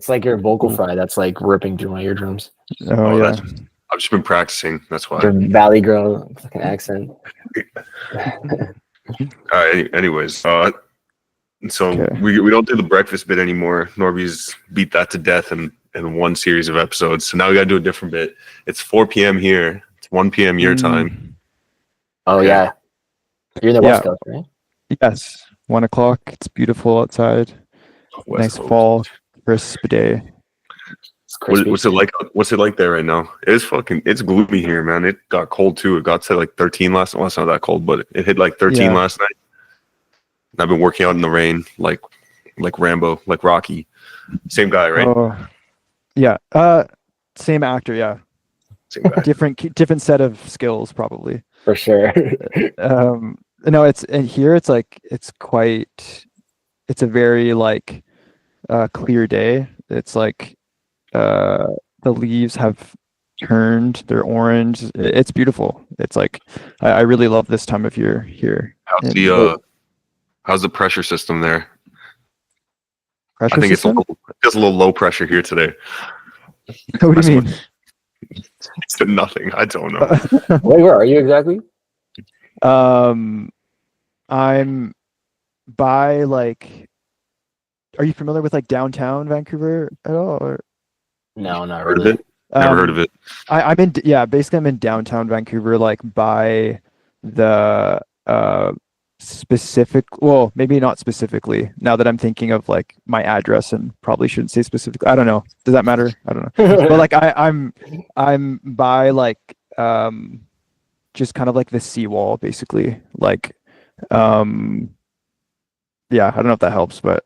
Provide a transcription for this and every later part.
It's like your vocal fry that's like ripping through my eardrums. Oh Oh, yeah. I've just been practicing. That's why. Your Valley Girl fucking accent. Anyways, so Okay. we don't do the breakfast bit anymore. Norby's beat that to death in one series of episodes. So now we got to do a different bit. It's 4 p.m. here. It's 1 p.m. your time. Oh Okay. yeah, you're in the Yeah. West Coast, right? Yes. 1 o'clock. It's beautiful outside. West Nice Coast. fall, crisp day. It's crispy. What's it like? What's it like there right now? It's gloomy here, man. It got cold too. It got to like 13 last night. Well, it's not that cold, but it hit like 13 Yeah. last night. And I've been working out in the rain, like Rambo, like Rocky. Same guy, right? Oh, yeah. Same actor. Yeah. Same guy. Different set of skills, probably. For sure. No, it's here. It's like it's a very like clear day. It's like the leaves have turned, they're orange. It's beautiful. It's like I really love this time of year here. How's the pressure system there? Pressure I think system? it's a little low pressure here today. What do you mean? It's nothing. I don't know. Wait, where are you exactly? I'm by like. Are you familiar with like downtown Vancouver at all? Or? No, not Heard of really. it? Never heard of it. Basically I'm in downtown Vancouver, like by the well, maybe not specifically, now that I'm thinking of like my address, and probably shouldn't say specifically. I don't know. Does that matter? I don't know. But like I'm by like just kind of like the seawall, basically. Like yeah, I don't know if that helps, but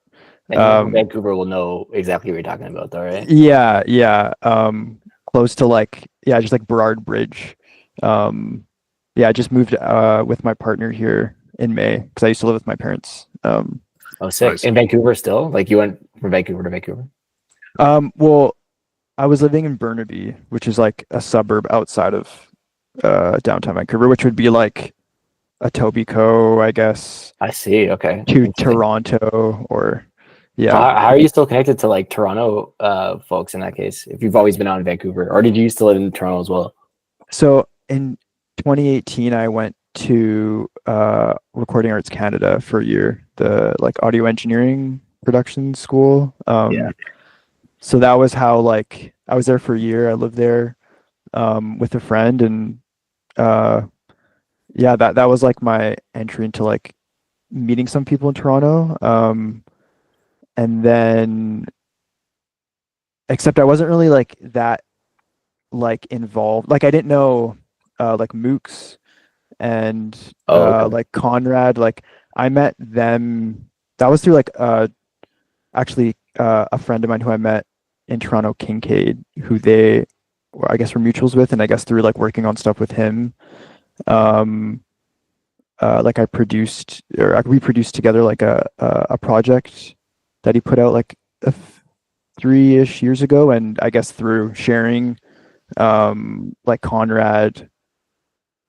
Vancouver will know exactly what you're talking about, though, right? yeah. Close to like just like Burrard Bridge. Yeah, I just moved with my partner here in May because I used to live with my parents. Oh, sick. Nice. In Vancouver still? Like you went from Vancouver to Vancouver? Well, I was living in Burnaby, which is like a suburb outside of downtown Vancouver, which would be like Etobicoke, I guess, I see. Okay. to Toronto, or So yeah. how are you still connected to like Toronto folks in that case? If you've always been out in Vancouver, or did you used to live in Toronto as well? So in 2018, I went to Recording Arts Canada for a year, the like audio engineering production school. Yeah. So that was how like I was there for a year. I lived there with a friend, and yeah, that was like my entry into like meeting some people in Toronto. And then, except I wasn't really like that like involved. Like I didn't know like Mooks and Okay. like Conrad. Like I met them. That was through like actually a friend of mine who I met in Toronto, Kincaid, who they I guess were mutuals with, and I guess through like working on stuff with him. Like we produced together like a project that he put out like 3-ish years ago, and I guess through sharing, like Conrad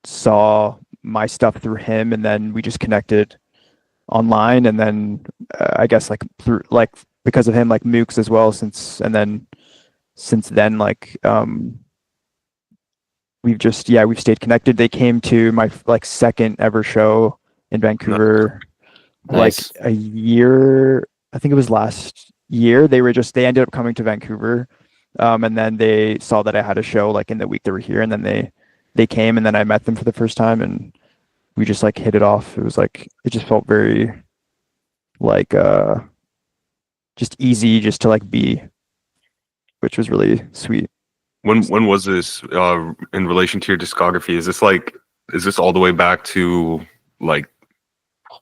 saw my stuff through him, and then we just connected online, and then I guess like through like because of him, like Mooks as well, since then like we've stayed connected. They came to my like second ever show in Vancouver. Nice. Like a year, I think it was last year. They ended up coming to Vancouver, and then they saw that I had a show like in the week they were here, and then they came, and then I met them for the first time, and we just like hit it off. It was like it just felt very like just easy just to like be, which was really sweet. When was this in relation to your discography? Is this all the way back to like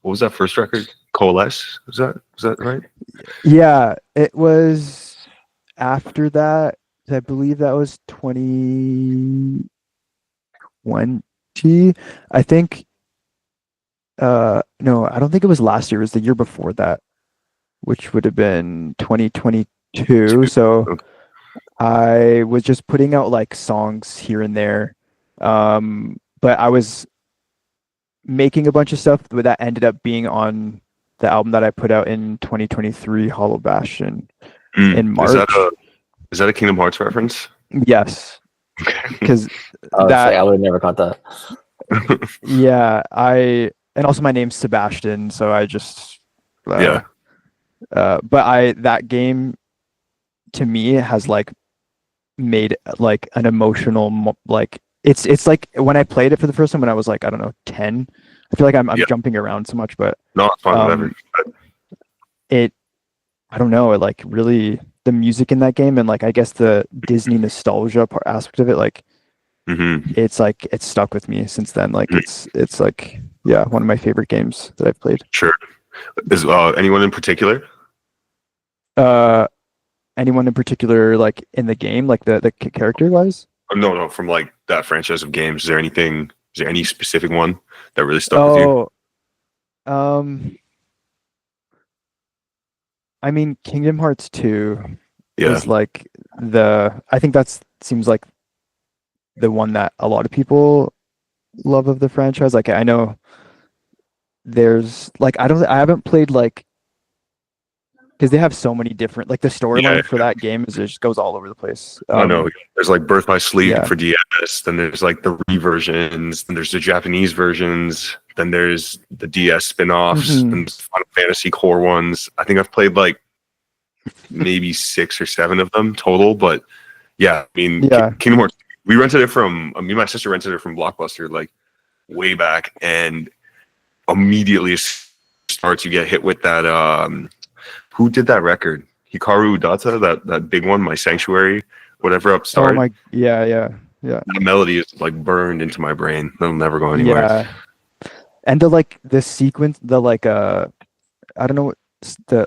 what was that first record? Coalesce? Was that right? Yeah, it was after that. I believe that was 2020. I think no, I don't think it was last year. It was the year before that, which would have been 2022. So I was just putting out like songs here and there. But I was making a bunch of stuff that ended up being on the album that I put out in 2023, Hollow Bastion. in March. Is that a Kingdom Hearts reference? Yes, Okay. because Oh, that I would have never caught that. yeah, and also my name's Sebastian, so I just Yeah. but that game to me has like made like an emotional like it's like when I played it for the first time when I was like I don't know 10. I feel like I'm Yeah. jumping around so much, but No, it's fine, whatever. it I don't know, it like really the music in that game and like I guess the Disney nostalgia aspect of it, like Mm-hmm. it's like it's stuck with me since then. Like it's like yeah, one of my favorite games that I've played. Sure. Is anyone in particular? Uh, anyone in particular like in the game, like the character wise? No, from like that franchise of games. Is there any specific one that really stuck with you? Oh, um, I mean, Kingdom Hearts 2 Yeah. is like I think that's seems like the one that a lot of people love of the franchise. Like I know there's like I haven't played like because they have so many different like the Yeah. storyline for that game is it just goes all over the place. I know. There's like Birth by Sleep Yeah. for DS, then there's like the reversions, then there's the Japanese versions, then there's the DS spin-offs, Mhm. and Final Fantasy core ones. I think I've played like maybe 6 or 7 of them total, but yeah, I mean, Yeah. Kingdom Hearts. We rented it from me and my sister rented it from Blockbuster like way back, and immediately starts you get hit with that. Who did that record? Hikaru Udata, that big one, My Sanctuary, whatever up Oh started. my yeah. That melody is like burned into my brain. It'll never go anywhere. Yeah. And the sequence, the like I don't know the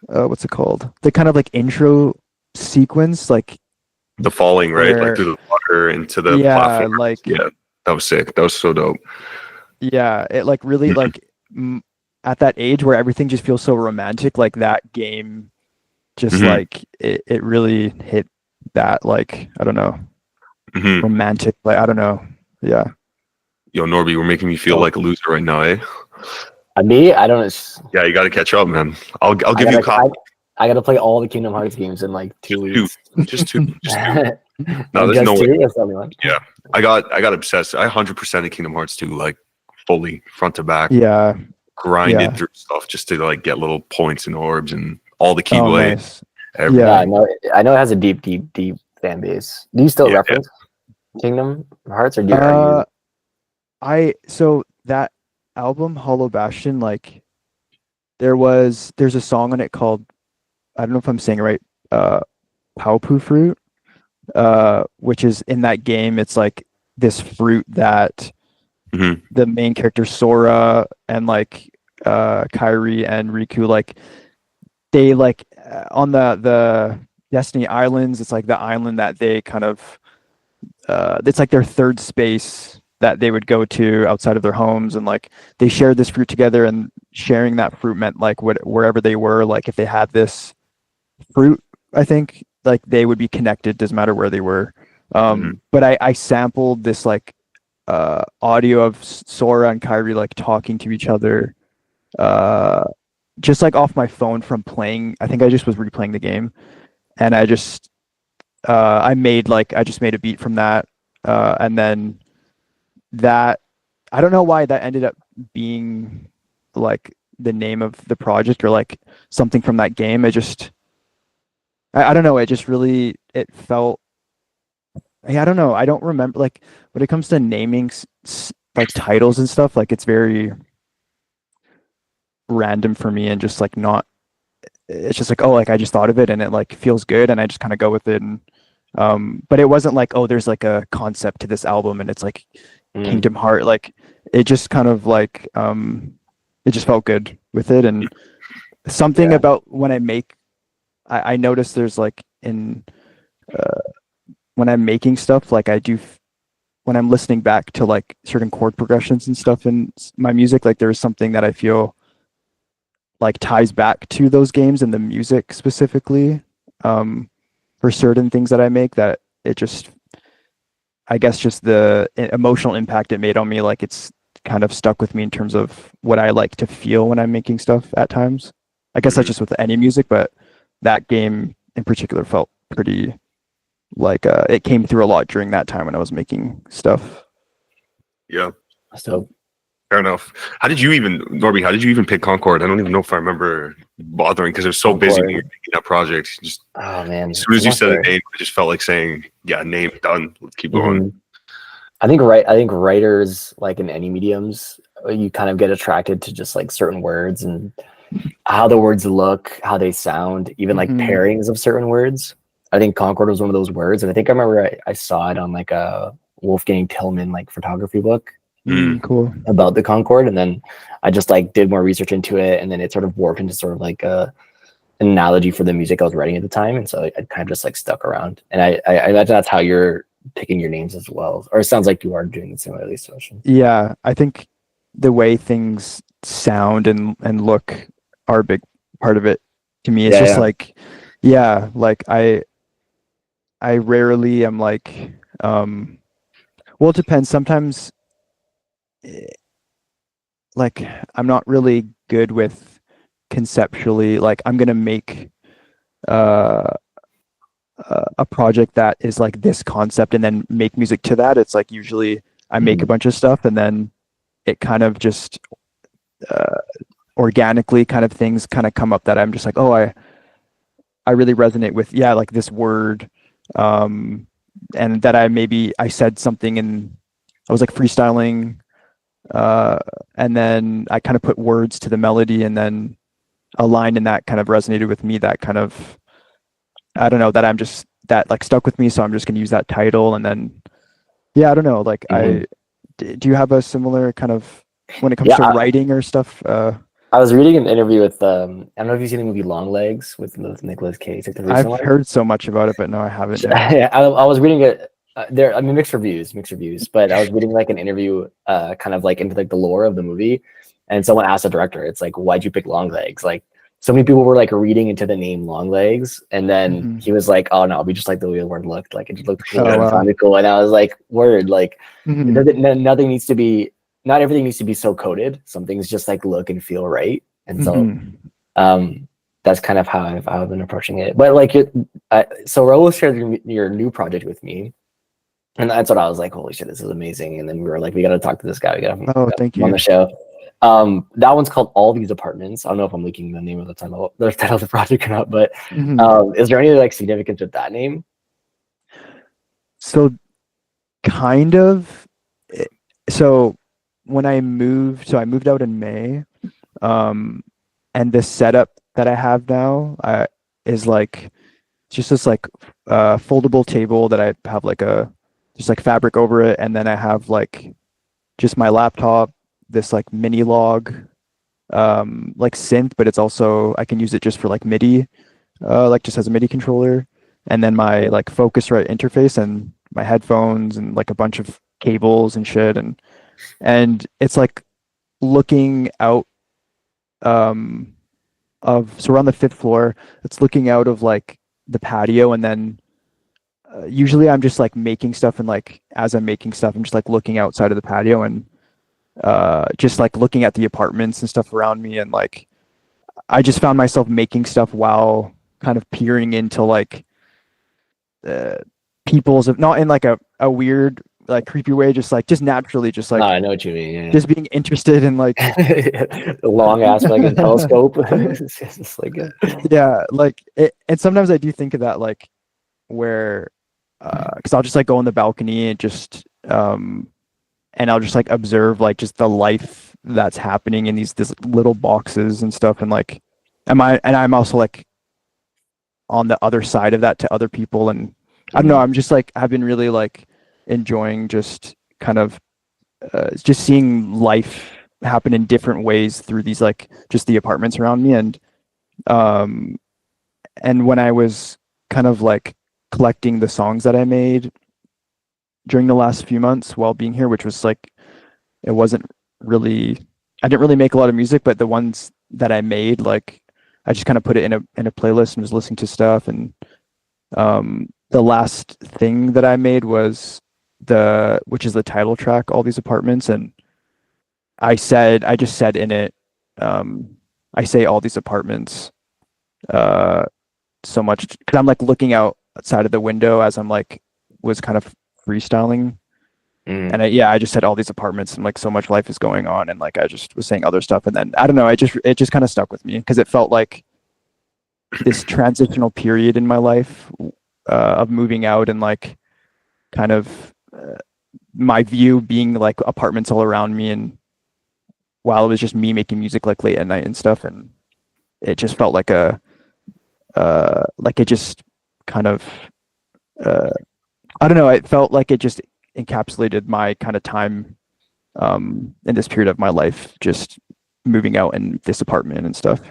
what's it called? The kind of like intro sequence, like The falling, right? Like where through the water into the yeah, platform. like Yeah, that was sick. That was so dope. yeah, it like really like at that age where everything just feels so romantic, like that game just Mhm. like it really hit that like I don't know, Mhm. romantic, like I don't know. Yeah. Yo, Norby, we're making me feel Oh. like a loser right now, eh? Me, I don't. Yeah, you got to catch up, man. I'll I give you a gotta, copy. I gotta play all the Kingdom Hearts games in like 2 weeks. Just two. Just two. No, And there's no just way. two? That's the only one. Yeah, I got obsessed. I 100% of Kingdom Hearts 2, like fully front to back. Yeah. Grinded Yeah. through stuff just to like get little points and orbs and all the Oh, Keyblade. nice. Everything. Yeah, Yeah. I know it has a deep fan base. Do you still Yeah, reference Kingdom Hearts, or are you? So that album Hollow Bastion, like there's a song on it called I don't know if I'm saying it right, Paupu fruit, which is in that game. It's like this fruit that Mhm. the main character Sora and like Kairi and Riku like they like on the Destiny Islands. It's like the island that they kind of it's like their third space that they would go to outside of their homes, and like they shared this fruit together, and sharing that fruit meant like wherever they were, like if they had this fruit, I think like they would be connected, doesn't matter where they were. But I sampled this like audio of Sora and Kyrie like talking to each other, just like off my phone from playing. I think I just was replaying the game, and I just I just made a beat from that, and then that I don't know why that ended up being like the name of the project or like something from that game. I don't know. It just really it felt. I don't know. I don't remember like when it comes to naming like titles and stuff. Like it's very random for me and just like not. It's just like oh like I just thought of it and it like feels good and I just kind of go with it and but it wasn't like oh there's like a concept to this album and it's like Kingdom Heart, like it just kind of like it just felt good with it and something about when I make I notice there's like in when I'm making stuff like I do when I'm listening back to like certain chord progressions and stuff in my music, like there's something that I feel like ties back to those games and the music specifically for certain things that I make that it just I guess just the emotional impact it made on me, like it's kind of stuck with me in terms of what I like to feel when I'm making stuff at times. I guess that's just with any music, but that game in particular felt pretty like it came through a lot during that time when I was making stuff. Yeah. So Fair enough. Norby, how did you even pick Concord? I don't even know if I remember bothering because it was so busy when you were making that project. Just oh man, as soon as I'm you not said sure. the name, I just felt like saying, yeah, name done. Let's keep going. I think writers, like in any mediums, you kind of get attracted to just like certain words and how the words look, how they sound, even like pairings of certain words. I think Concord was one of those words, and I think I remember I saw it on like a Wolfgang Tillman like photography book Cool. about the Concord, and then I just like did more research into it, and then it sort of warped into sort of like an analogy for the music I was writing at the time, and so I kind of just like stuck around. And I imagine that's how you're picking your names as well, or it sounds like you are doing it similarly, Sebastian. Yeah, I think the way things sound and look are a big part of it to me. It's just like, yeah, like I rarely am like, well, it depends. Sometimes, like, I'm not really good with conceptually, like, I'm gonna make a project that is like this concept and then make music to that. It's like usually I make a bunch of stuff and then it kind of just organically kind of things kind of come up that I'm just like, oh, I really resonate with, yeah, like this word, and that I said something and I was like freestyling, and then I kind of put words to the melody, and then a line in that kind of resonated with me, that kind of, I don't know, that like stuck with me, so I'm just gonna use that title. And then, yeah, I don't know, like do you have a similar kind of, when it comes to writing or stuff? I was reading an interview with I don't know if you've seen the movie Long Legs with Nicolas Cage. Like I've heard so much about it, but no, I haven't yet. I was reading it. I mean, mixed reviews, but I was reading like an interview, kind of like into like the lore of the movie, and someone asked the director, "It's like, why'd you pick Long Legs?" Like, so many people were like reading into the name Long Legs, and then he was like, "Oh no, we just like the way the word looked. Like, it just looked cool and sounded cool." And I was like, "Word, like, nothing needs to be, not everything needs to be so coded. Some things just like look and feel right." And so, that's kind of how I've been approaching it. But like, so Raul shared your new project with me, and that's what I was like, holy shit, this is amazing. And then we were like, we got to talk to this guy. We got to thank you on the show. That one's called All These Apartments. I don't know if I'm leaking the name of the title of the project or not, but is there any like significance with that name? So kind of, so when I moved out in May, and the setup that I have now is like just this like foldable table that I have like just like fabric over it, and then I have like just my laptop, this like mini log, like synth, but it's also, I can use it just for like MIDI, like just as a MIDI controller, and then my like Focusrite interface and my headphones and like a bunch of cables and shit, and it's like looking out so we're on the 5th floor. It's looking out of like the patio, and then usually I'm just like making stuff, and like as I'm making stuff, I'm just like looking outside of the patio and just like looking at the apartments and stuff around me, and like I just found myself making stuff while kind of peering into like people's, not in like a weird like creepy way, just naturally, just like, no, I know what you mean. Yeah. Just being interested in like long ass like a telescope. It's just like yeah, like it, and sometimes I do think of that, like where because I'll just like go on the balcony and just and I'll just like observe like just the life that's happening in these little boxes and stuff, and like I'm also like on the other side of that to other people, and I don't know, I'm just like, I've been really like enjoying just kind of just seeing life happen in different ways through these like just the apartments around me. And when I was kind of like collecting the songs that I made during the last few months while being here, which was like, it wasn't really, I didn't really make a lot of music, but the ones that I made, like I just kind of put it in a playlist and was listening to stuff. And the last thing that I made was which is the title track, All These Apartments. And I just said in it, I say all these apartments so much because I'm like looking outside of the window as I'm like was kind of freestyling. And I just said all these apartments and like so much life is going on and like I just was saying other stuff and then I don't know, it just kind of stuck with me because it felt like this transitional period in my life of moving out and like kind of my view being like apartments all around me and while it was just me making music like late at night and stuff and it just felt like like it just kind of I don't know, it felt like it just encapsulated my kind of time in this period of my life, just moving out in this apartment and stuff.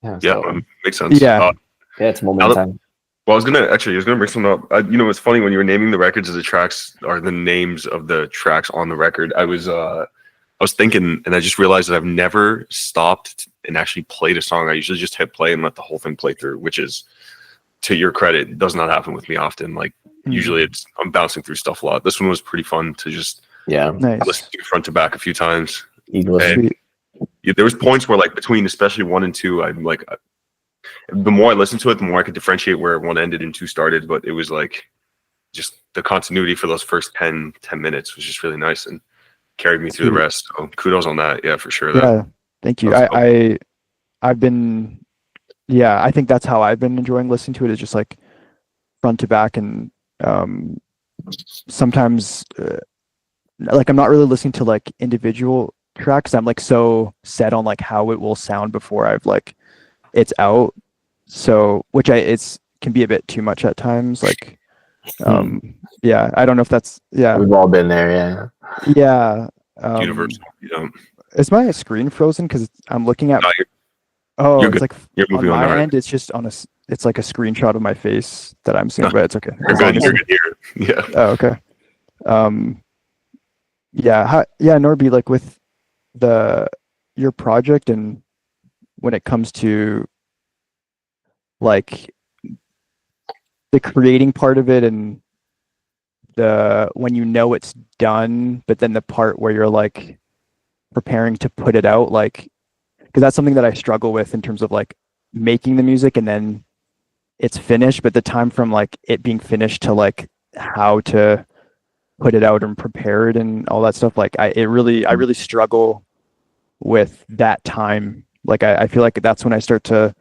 Makes sense. Yeah, it's moment in time. Well, I was gonna bring something up. It's funny when you were naming the records of the tracks or the names of the tracks on the record. I was thinking, and I just realized that I've never stopped and actually played a song. I usually just hit play and let the whole thing play through, which is, to your credit, does not happen with me often. Like usually I'm bouncing through stuff a lot. This one was pretty fun to just listen to front to back a few times. And there was points where like between especially 1 and 2, I'm like, the more I listened to it, the more I could differentiate where 1 ended and 2 started. But it was like just the continuity for those first 10 minutes was just really nice and carried me through the rest. So kudos on that. Yeah, for sure. Yeah, thank you. I've been, I think that's how I've been enjoying listening to it, is just like front to back. And sometimes like I'm not really listening to like individual tracks. I'm like so set on like how it will sound before I've like it's out. So which it's can be a bit too much at times. Like I don't know if that's we've all been there. Universal. Is my screen frozen because I'm looking at it's like on my end it's just on it's like a screenshot of my face that I'm seeing, but it's okay. You're good here. Yeah. Oh, okay. Norby, like with your project and when it comes to like the creating part of it and when you know it's done, but then the part where you're like preparing to put it out, like, because that's something that I struggle with in terms of like making the music and then it's finished, but the time from like it being finished to like how to put it out and prepare it and all that stuff, like I really struggle with that time. Like I feel like that's when I start to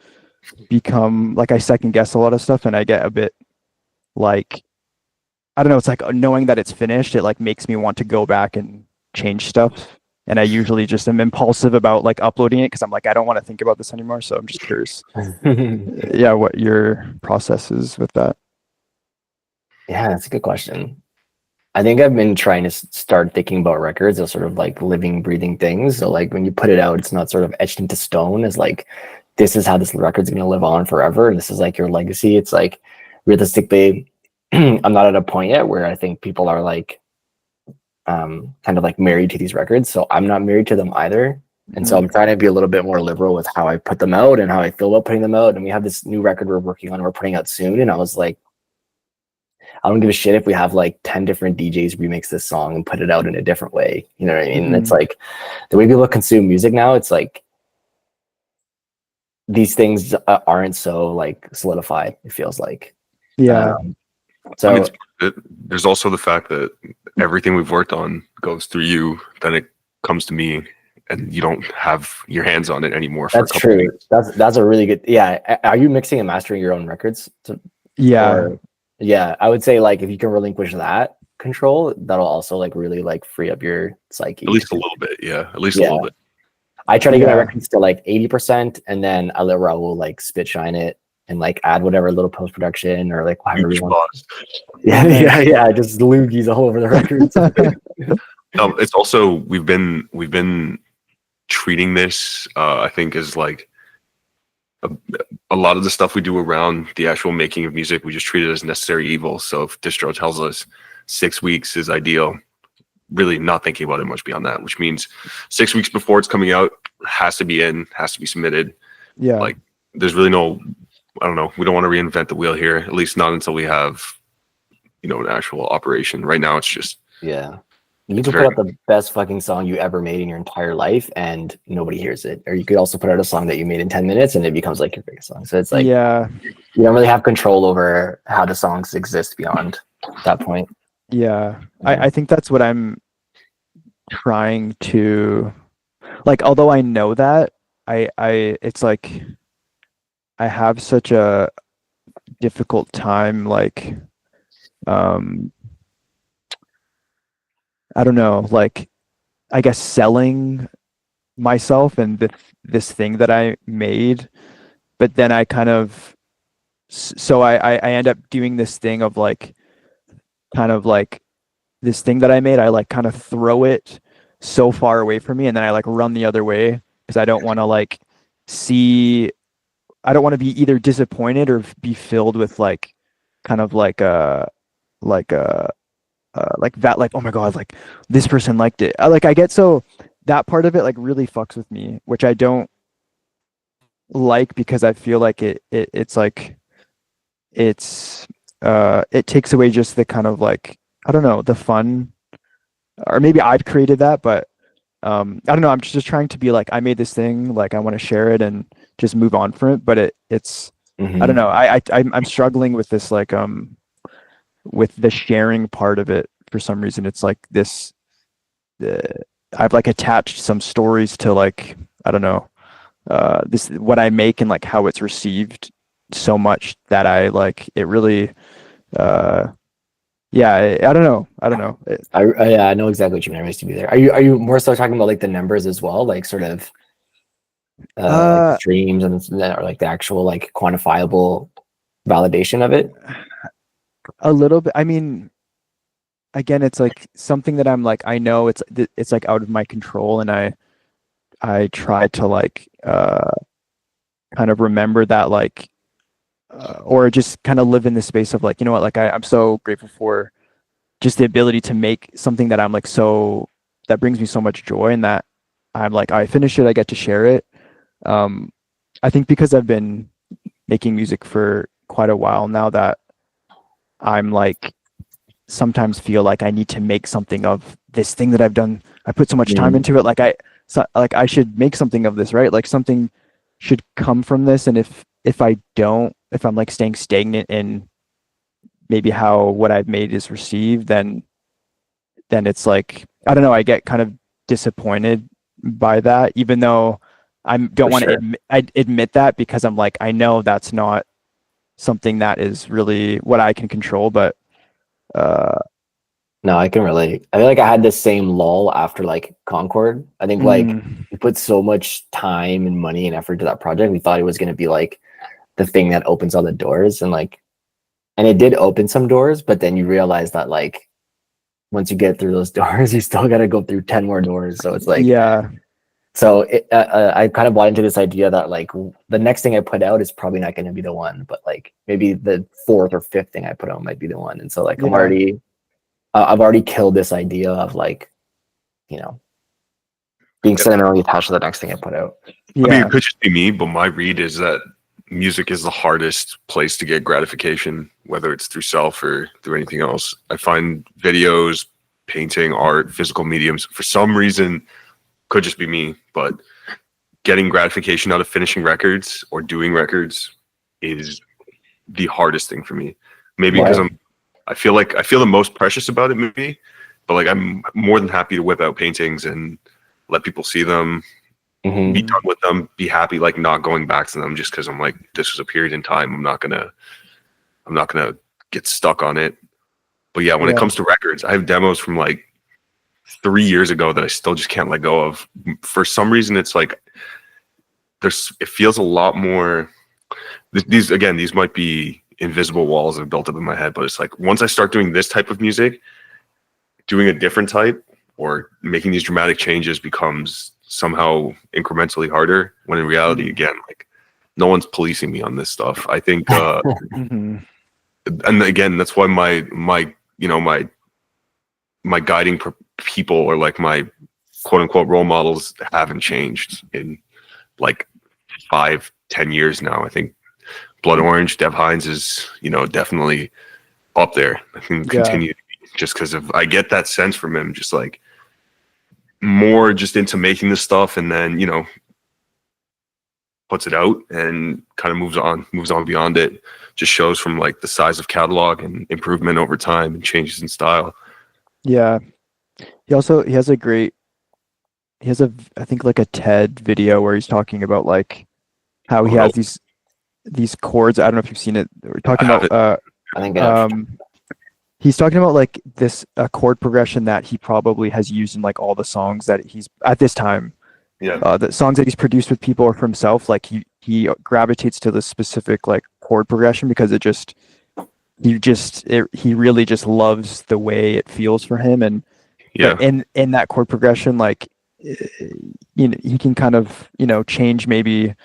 become like I second guess a lot of stuff and I get a bit like, I don't know, it's like knowing that it's finished, it like makes me want to go back and change stuff. And I usually just am impulsive about like uploading it because I'm like, I don't want to think about this anymore. So I'm just curious, what your process is with that. Yeah, that's a good question. I think I've been trying to start thinking about records as sort of like living, breathing things. So like when you put it out, it's not sort of etched into stone as like, this is how this record's going to live on forever. And this is like your legacy. It's like realistically, I'm not at a point yet where I think people are like, kind of like married to these records. So I'm not married to them either. And so I'm trying to be a little bit more liberal with how I put them out and how I feel about putting them out. And we have this new record we're working on, we're putting out soon. And I was like, I don't give a shit if we have like 10 different DJs remix this song and put it out in a different way. You know what I mean? It's like the way people consume music now, it's like these things aren't so like solidified, it feels like. So I mean, there's also the fact that everything we've worked on goes through you, then it comes to me, and you don't have your hands on it anymore. That's true. That's a really good. Yeah. Are you mixing and mastering your own records? I would say like if you can relinquish that control, that'll also like really like free up your psyche. At least a little bit. Yeah. At least a little bit. I try to get my records to like 80%, and then I let Raul like spit shine it and like add whatever little post production or like whatever you want. Just loogies all over the records. It's also we've been treating this I think as like a lot of the stuff we do around the actual making of music, we just treat it as necessary evil. So if distro tells us 6 weeks is ideal, really not thinking about it much beyond that, which means 6 weeks before it's coming out, has to be submitted. Yeah. Like there's really no, I don't know, we don't want to reinvent the wheel here, at least not until we have, an actual operation. Right now it's just, You could put out the best fucking song you ever made in your entire life and nobody hears it. Or you could also put out a song that you made in 10 minutes and it becomes like your biggest song. So it's like, yeah, you don't really have control over how the songs exist beyond that point. yeah. I think that's what I'm trying to like, although I know that, it's like I have such a difficult time, like, I don't know, like, I guess selling myself and this thing that I made, but then I kind of, so I end up doing this thing of like, kind of like this thing that I made, I like kind of throw it so far away from me and then I like run the other way because I don't want to like see, I don't want to be either disappointed or be filled with like kind of like a like that, like, oh my god, like this person liked it. Like I get so that part of it like really fucks with me, which I don't like because I feel like it's like it takes away just the kind of like, I don't know, the fun, or maybe I've created that, but I don't know, I'm just trying to be like, I made this thing, like I want to share it and just move on from it, but it's I don't know, I'm struggling with this, like with the sharing part of it for some reason. It's like this I've like attached some stories to like, I don't know, this what I make and like how it's received so much that I like it really yeah, I don't know. Yeah, I know exactly what you mean. I used to be there. Are you more so talking about like the numbers as well, like sort of like the streams and that, or like the actual like quantifiable validation of it? A little bit. I mean, again, it's like something that I'm like, I know it's like out of my control, and I try to like kind of remember that, like or just kind of live in the space of like, you know what, like I'm so grateful for just the ability to make something that I'm like, so that brings me so much joy, and that I'm like, I finish it, I get to share it. I think because I've been making music for quite a while now, that I'm like sometimes feel like I need to make something of this thing that I've done. I put so much time into it. Like like I should make something of this, right? Like something should come from this. And if I don't, if I'm like staying stagnant in maybe how what I've made is received, then it's like, I don't know, I get kind of disappointed by that, even though I don't want to admit that, because I'm like, I know that's not something that is really what I can control, but No, I can relate. I feel like I had this same lull after like Concord. I think like we put so much time and money and effort to that project. We thought it was going to be like the thing that opens all the doors, and like, and it did open some doors, but then you realize that like once you get through those doors, you still got to go through 10 more doors. So it's like, yeah, so I kind of bought into this idea that like the next thing I put out is probably not going to be the one, but like maybe the fourth or fifth thing I put out might be the one. And so like yeah. I've already killed this idea of like, you know, being sentimentally attached to the next thing I put out. Yeah. I mean, it could just be me, but my read is that music is the hardest place to get gratification, whether it's through self or through anything else. I find videos, painting, art, physical mediums, for some reason, could just be me, but getting gratification out of finishing records or doing records is the hardest thing for me. Maybe because I feel the most precious about it, maybe, but like I'm more than happy to whip out paintings and let people see them, be done with them, be happy, like not going back to them just because I'm like, this was a period in time. I'm not gonna get stuck on it. But yeah, when it comes to records, I have demos from like 3 years ago that I still just can't let go of. For some reason, it's like it feels a lot more. These might be invisible walls I've built up in my head, but it's like once I start doing this type of music, doing a different type or making these dramatic changes becomes somehow incrementally harder, when in reality, again, like no one's policing me on this stuff. I think and again, that's why my guiding people, or like my quote unquote role models, haven't changed in like 5-10 years now. I think Blood Orange, Dev Hines is, definitely up there. I can continue to be just because of I get that sense from him, just like more just into making this stuff, and then puts it out and kind of moves on beyond it. Just shows from like the size of catalog and improvement over time and changes in style. Yeah. He has I think like a TED video where he's talking about like how he has these chords. I don't know if you've seen it. We're talking about I think he's talking about like this chord progression that he probably has used in like all the songs that he's at this time. Yeah. The songs that he's produced with people or for himself, like he gravitates to the specific like chord progression because he really just loves the way it feels for him. And Yeah. in that chord progression, like he can kind of change maybe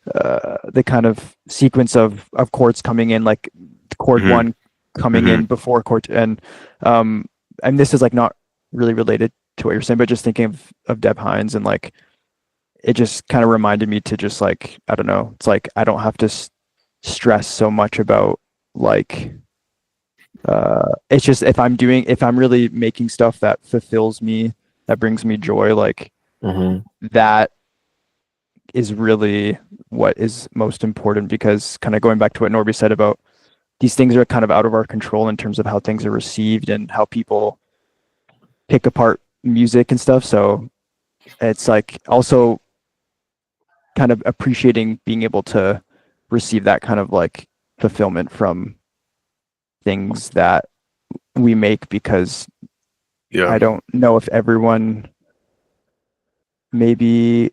the kind of sequence of chords coming in, like chord one coming in before chord and this is like not really related to what you're saying, but just thinking of Deb Hines, and like it just kind of reminded me to just like, I don't know, it's like I don't have to stress so much about like it's just if I'm really making stuff that fulfills me, that brings me joy, like that is really what is most important. Because kind of going back to what Norby said about these things are kind of out of our control in terms of how things are received and how people pick apart music and stuff. So it's like also kind of appreciating being able to receive that kind of like fulfillment from things that we make, because I don't know if everyone maybe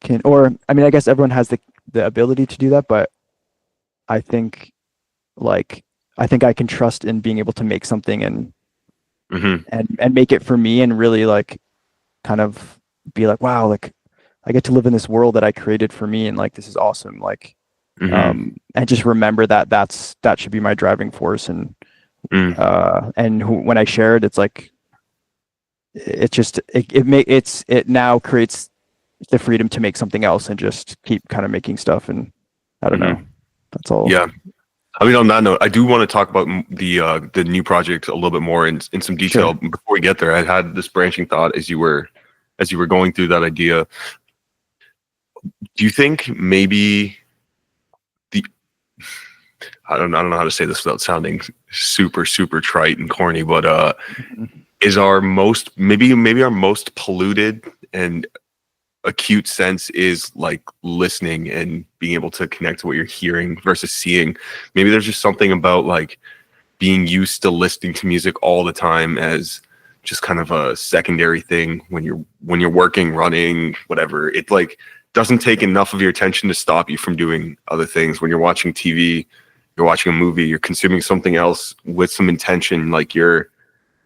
can, or I mean, I guess everyone has the ability to do that, but I think I can trust in being able to make something and make it for me, and really like kind of be like, wow, like I get to live in this world that I created for me, and like this is awesome, like and just remember that should be my driving force. And when I share it, it's like it now creates the freedom to make something else and just keep kind of making stuff. And I don't know, that's all. Yeah. I mean, on that note, I do want to talk about the new project a little bit more in some detail. Sure. Before we get there, I had this branching thought as you were going through that idea. Do you think maybe I don't know how to say this without sounding super trite and corny, but is our most polluted and acute sense is like listening and being able to connect to what you're hearing versus seeing? Maybe there's just something about like being used to listening to music all the time as just kind of a secondary thing when you're working, running, whatever. It like doesn't take enough of your attention to stop you from doing other things. When you're watching TV, you're watching a movie, you're consuming something else with some intention, like you're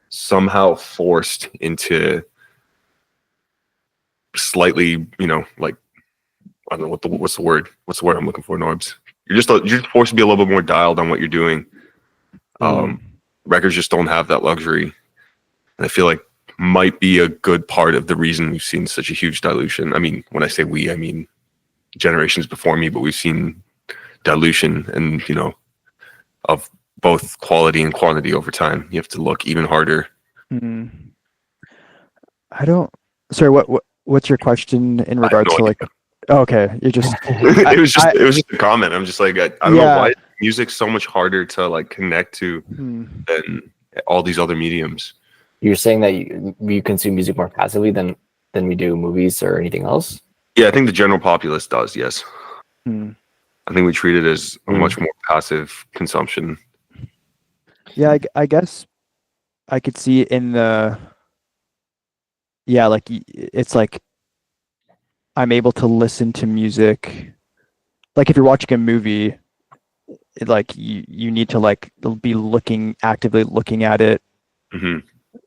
somehow forced into slightly, like, I don't know what's the word I'm looking for, Norbs. You're just forced to be a little bit more dialed on what you're doing. Records just don't have that luxury, and I feel like might be a good part of the reason we've seen such a huge dilution. I mean, when I say we, I mean generations before me, but we've seen dilution and of both quality and quantity over time. You have to look even harder. Sorry, what's your question in regards to like? Oh, okay, you're just. it was just a comment. I'm just like I don't know why music's so much harder to like connect to than all these other mediums. You're saying that we consume music more passively than we do movies or anything else? Yeah, I think the general populace does. Yes, I think we treat it as a much more passive consumption. Yeah, I guess I could see in the. Yeah, like it's like I'm able to listen to music. Like if you're watching a movie, like you need to like be actively looking at it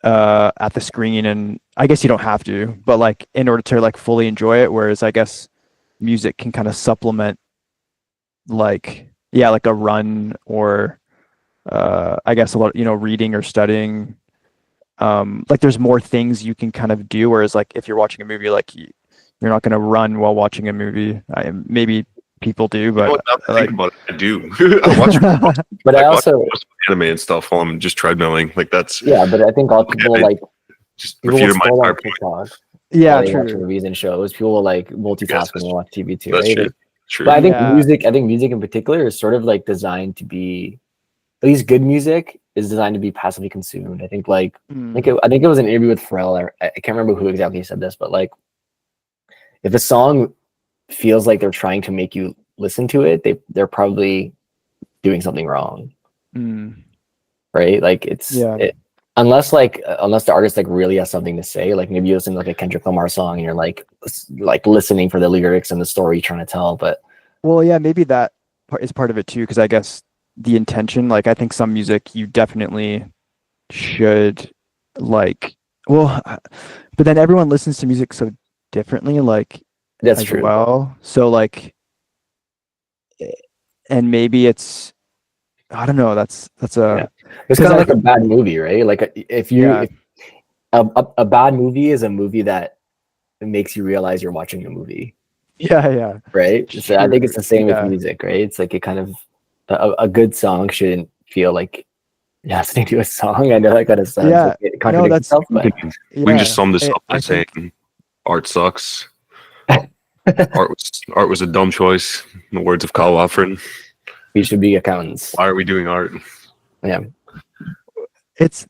at the screen, and I guess you don't have to, but like in order to like fully enjoy it. Whereas I guess music can kind of supplement like a run or I guess a lot reading or studying. Like there's more things you can kind of do, whereas like if you're watching a movie, like you're not going to run while watching a movie. Maybe people do, You know but what, now that I like, think about it, I do. I watch But I watch also, most anime and stuff while I'm just treadmilling. Like that's yeah, but I think all people it like just people will refuted my scroll on entire point. TikTok while yeah, they watch true. movies and shows. People will like Yes, multitask and watch TV too, that's right? true. Like, True. but I think Yeah. I think music in particular is sort of like designed to be, at least good music is designed to be passively consumed. I think like Mm, I think it was an interview with Pharrell. I can't remember who exactly said this, but like if a song feels like they're trying to make you listen to it, they're probably doing something wrong, mm, right? Like yeah. unless the artist like really has something to say, like maybe you listen to like a Kendrick Lamar song and you're like listening for the lyrics and the story you're trying to tell. But Well, yeah, maybe that is part of it too, because I guess the intention, like I think some music you definitely should like, well, but then everyone listens to music so differently, like that's as true. well. So like, and maybe it's, I don't know, that's Yeah, a, it's because kind of I, like a bad movie, right? Like if you yeah, if a bad movie is a movie that makes you realize you're watching a movie, yeah, yeah, right? So I think it's true, the same with yeah, music, right? It's like it kind of a good song shouldn't feel like you're listening to a song. I know that kind of sounds like yeah, it no, contradicts itself, We but can just yeah, sum this up by I saying think, art sucks. Art was a dumb choice. In the words of Kyle Waffren. we should be accountants. Why are we doing art? Yeah,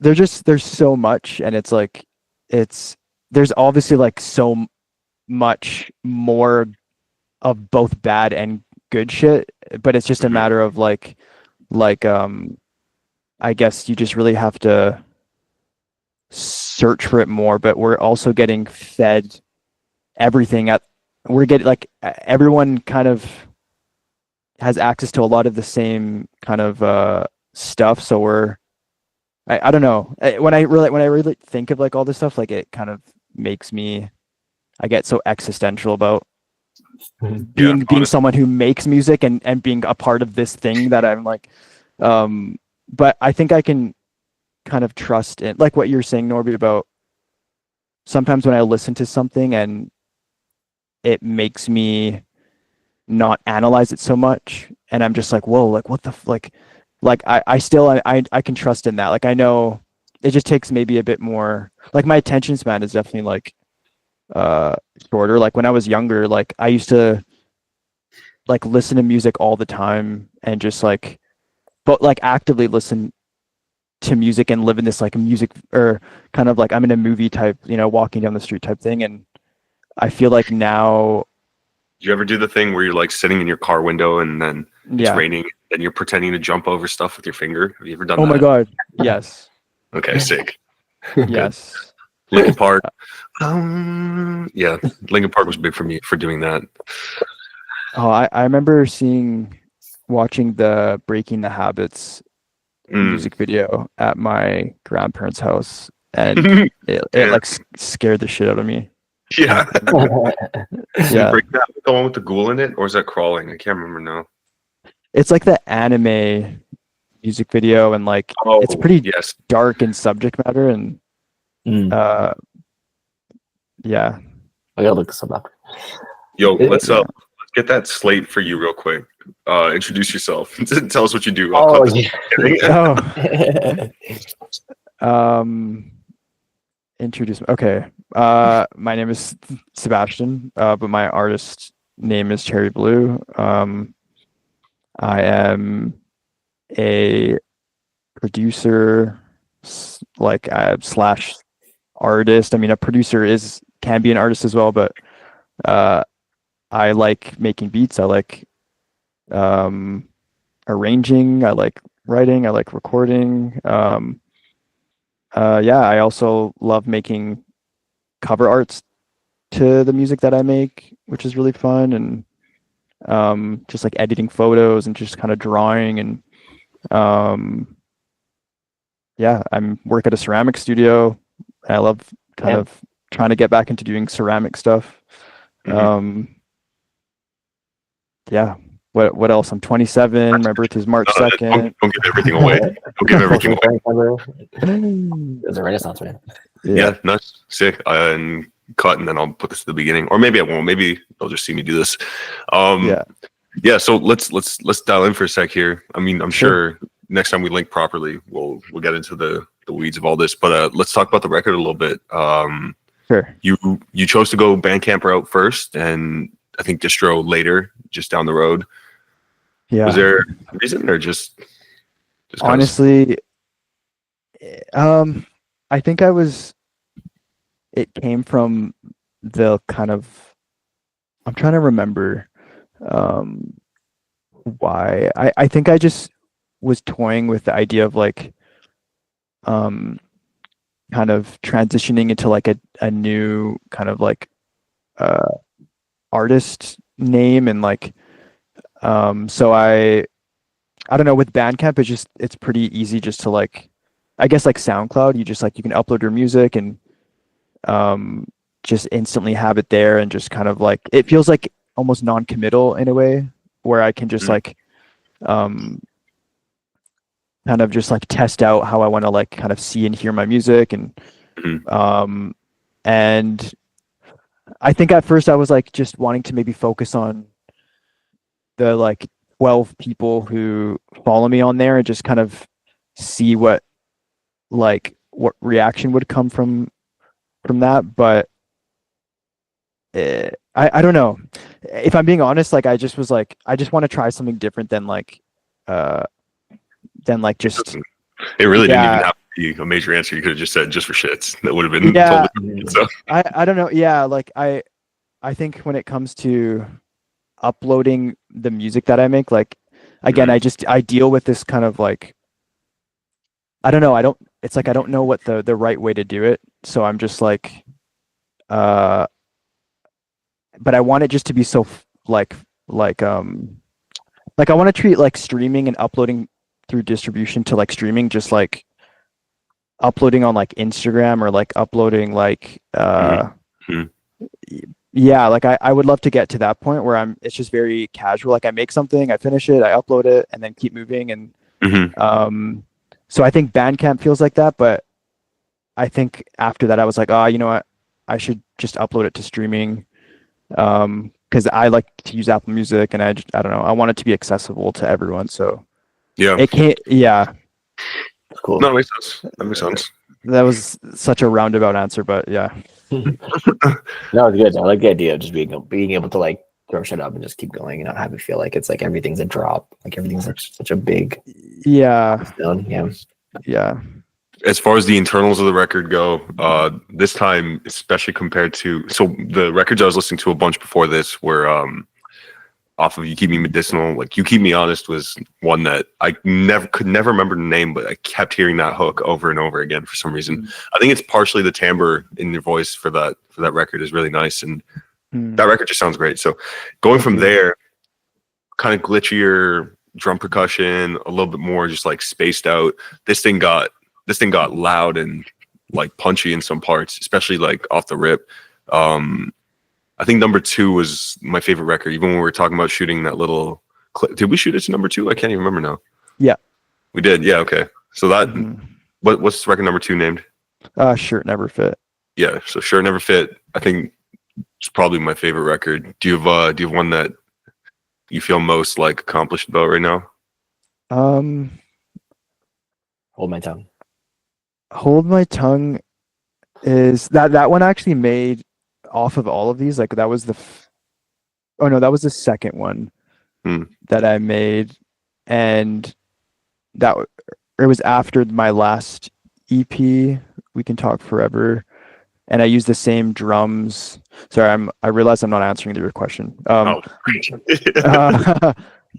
there's so much, and it's like, there's obviously like so much more of both bad and good shit, but it's just a Mhm. matter of like I guess you just really have to search for it more, but we're also getting fed everything at we're getting like everyone kind of has access to a lot of the same kind of stuff, so I don't know. When I really think of like all this stuff, like it kind of makes me, I get so existential about Yeah, being someone who makes music and being a part of this thing that I'm like, um but I think I can kind of trust in like what you're saying, Norby, about sometimes when I listen to something and it makes me not analyze it so much, and I'm just like, whoa, like what the like I still I can trust in that. Like I know it just takes maybe a bit more, like my attention span is definitely like uh shorter. Like when I was younger, like I used to like listen to music all the time and just like, but like actively listen to music and live in this like music, or kind of like I'm in a movie type, walking down the street type thing. And I feel like now, do you ever do the thing where you're like sitting in your car window and then it's yeah. raining and you're pretending to jump over stuff with your finger? Have you ever done Oh my that? God. Yes. Okay, sick. Good. Yes. Linkin Park. Yeah, Linkin Park was big for me for doing that. Oh, I remember watching the Breaking the Habits music video at my grandparents' house, and it Yeah. like scared the shit out of me. Yeah. Yeah. Break that the one with the ghoul in it, or is that crawling? I can't remember now. It's like the anime music video, and like it's pretty yes. dark in subject matter, and yeah. I gotta look this up after. Yo, let's get that slate for you real quick. Introduce yourself. Tell us what you do. I'll cut this. Introduce me. Okay. My name is Sebastian, but my artist name is Cherry Blue. I am a producer, like slash artist. I mean, a producer can be an artist as well, but I like making beats. I like arranging. I like writing. I like recording. Yeah, I also love making cover arts to the music that I make, which is really fun, and just like editing photos and just kind of drawing, and yeah, I'm work at a ceramic studio. I love kind of trying to get back into doing ceramic stuff. Yeah. What else? I'm 27. My birthday's March 2nd. Don't give everything away. Don't give everything away. There's a Renaissance man. Yeah, nice, sick. And cut, and then I'll put this at the beginning, or maybe I won't. Maybe they'll just see me do this. Yeah. Yeah, so let's dial in for a sec here. I mean, I'm Sure. sure next time we link properly, we'll get into the weeds of all this. But let's talk about the record a little bit. Sure. You chose to go Bandcamp route first, and I think distro later, just down the road. Was Yeah. there a reason, or just 'cause? Honestly, I think it came from the kind of, I'm trying to remember um why. I think I just was toying with the idea of like um kind of transitioning into like a new kind of like uh artist name, and like so I don't know, with Bandcamp it's pretty easy just to like, I guess like SoundCloud, you just like, you can upload your music and um just instantly have it there, and just kind of like, it feels like almost non-committal in a way, where I can just like um kind of just like test out how I want to like kind of see and hear my music. And Mhm. and I think at first I was like just wanting to maybe focus on the like 12 people who follow me on there, and just kind of see what reaction would come from that. But I don't know, if I'm being honest, like I just was like, I just want to try something different uh than like just, It really didn't even yeah. have to be a major answer. You could have just said just for shits. That would have been Yeah, totally good stuff. I don't know. Yeah, like I think when it comes to uploading the music that I make, like again, Mhm. I deal with this kind of like, I don't know, I don't, it's like I don't know what the right way to do it. So I'm just like uh but I want it just to be so like like I want to treat like streaming and uploading through distribution to like streaming just like uploading on like Instagram, or like uploading like Mhm. yeah, like I would love to get to that point where it's just very casual. Like I make something, I finish it, I upload it, and then keep moving. And Mhm. so I think Bandcamp feels like that, but I think after that I was like, oh, you know what? I should just upload it to streaming. Because I like to use Apple Music, and I don't know, I want it to be accessible to everyone. So Yeah. it can't, yeah. Cool. No, that makes sense. That makes sense. That was such a roundabout answer, but yeah. No, it's good. I like the idea of just being able to like throw shit up and just keep going and not have it feel like it's like everything's a drop, like everything's like such a big Yeah. stone. Yeah. Yeah. As far as the internals of the record go, this time, especially compared to, so the records I was listening to a bunch before this were off of You Keep Me Medicinal. Like You Keep Me Honest was one that I could never remember the name, but I kept hearing that hook over and over again for some reason. I think it's partially the timbre in your voice for that record is really nice, and that record just sounds great. So going Thank from you. there, kind of glitchier drum percussion, a little bit more just like spaced out. This thing got loud and like punchy in some parts, especially like off the rip. I think number 2 was my favorite record. Even when we were talking about shooting that little clip, did we shoot it to number 2? I can't even remember now. Yeah. We did. Yeah. Okay. So that Mhm. what's record number 2 named? Shirt Never Fit. Yeah. So Sure Never Fit. I think it's probably my favorite record. Do you have one that you feel most like accomplished about right now? Hold my tongue. Hold My Tongue is that one actually made off of all of these. Like that was oh no, that was the second one that I made, and it was after my last EP, We Can Talk Forever, and I used the same drums. Sorry, I realize I'm not answering your question. Oh,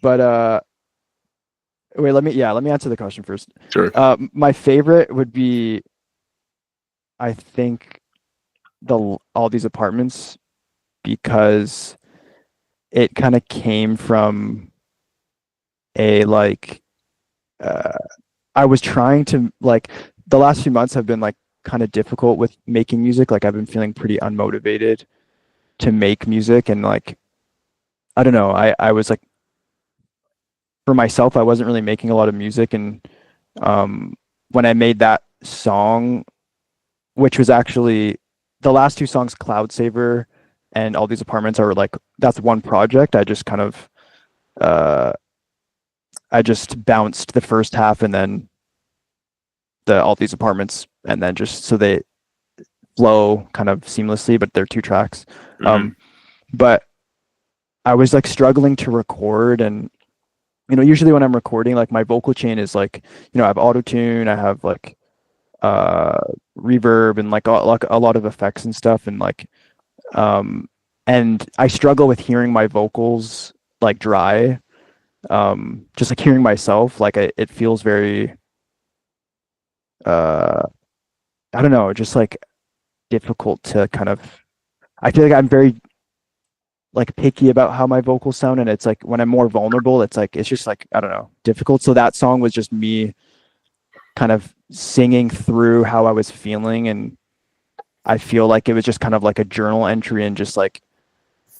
But wait, let me answer the question first. sure. My favorite would be, I think, All These Apartments, because it kind of came from a like I was trying to like, the last few months have been like kind of difficult with making music. Like I've been feeling pretty unmotivated to make music, and like I don't know, I was like, for myself I wasn't really making a lot of music. And when I made that song, which was actually the last 2 songs, Cloud Saver and All These Apartments, are like, that's one project. I just kind of I just bounced the first half and then all these apartments, and then just so they flow kind of seamlessly, but they're 2 tracks. But I was like struggling to record, and usually when I'm recording, like my vocal chain is like, I have auto tune, I have like reverb and like a lot of effects and stuff, and like and I struggle with hearing my vocals like dry. Just like hearing myself, like it feels very I don't know, just like difficult to kind of, I feel like I'm very like picky about how my vocals sound, and it's like when I'm more vulnerable, it's just like, I don't know, difficult. So that song was just me kind of singing through how I was feeling, and I feel like it was just kind of like a journal entry and just like